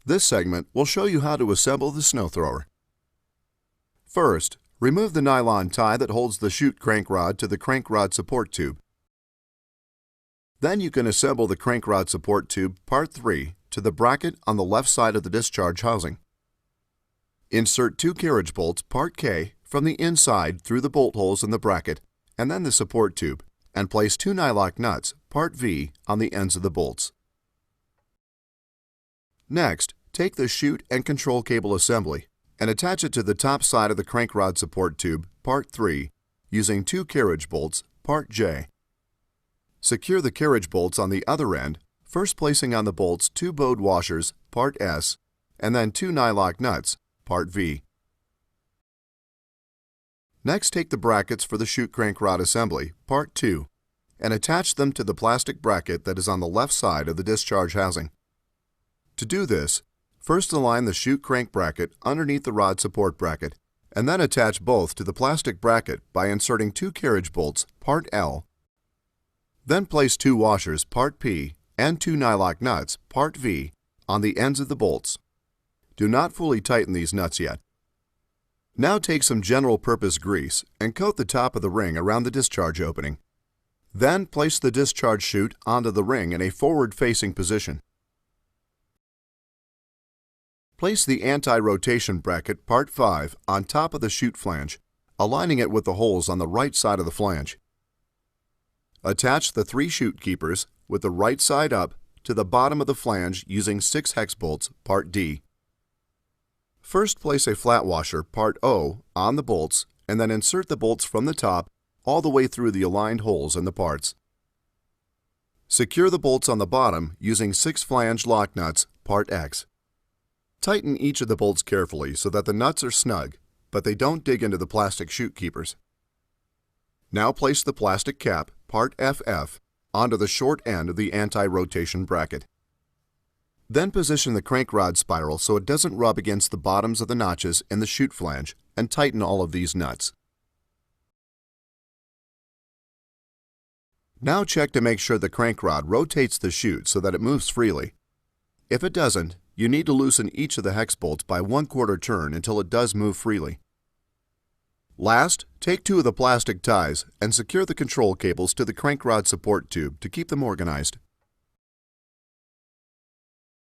This segment will show you how to assemble the snow thrower. First, remove the nylon tie that holds the chute crank rod to the crank rod support tube. Then you can assemble the crank rod support tube part 3 to the bracket on the left side of the discharge housing. Insert 2 carriage bolts part K from the inside through the bolt holes in the bracket and then the support tube, and place 2 nylock nuts part V on the ends of the bolts. Next, take the chute and control cable assembly and attach it to the top side of the crank rod support tube part 3 using 2 carriage bolts part J. Secure the carriage bolts on the other end, first placing on the bolts 2 bowed washers part S and then 2 nylock nuts part V. Next, take the brackets for the chute crank rod assembly part 2 and attach them to the plastic bracket that is on the left side of the discharge housing. To do this, first align the chute crank bracket underneath the rod support bracket and then attach both to the plastic bracket by inserting 2 carriage bolts part L. Then place 2 washers part P and 2 nylock nuts part V on the ends of the bolts. Do not fully tighten these nuts yet. Now take some general purpose grease and coat the top of the ring around the discharge opening. Then place the discharge chute onto the ring in a forward-facing position. Place the anti-rotation bracket part 5 on top of the chute flange, aligning it with the holes on the right side of the flange. Attach the 3 chute keepers with the right side up to the bottom of the flange using 6 hex bolts part D. First, place a flat washer part O on the bolts and then insert the bolts from the top all the way through the aligned holes in the parts. Secure the bolts on the bottom using 6 flange lock nuts part X. Tighten each of the bolts carefully so that the nuts are snug, but they don't dig into the plastic chute keepers. Now place the plastic cap part FF onto the short end of the anti-rotation bracket. Then position the crank rod spiral so it doesn't rub against the bottoms of the notches in the chute flange and tighten all of these nuts. Now check to make sure the crank rod rotates the chute so that it moves freely. If it doesn't, you need to loosen each of the hex bolts by 1/4 turn until it does move freely. Last, take 2 of the plastic ties and secure the control cables to the crank rod support tube to keep them organized.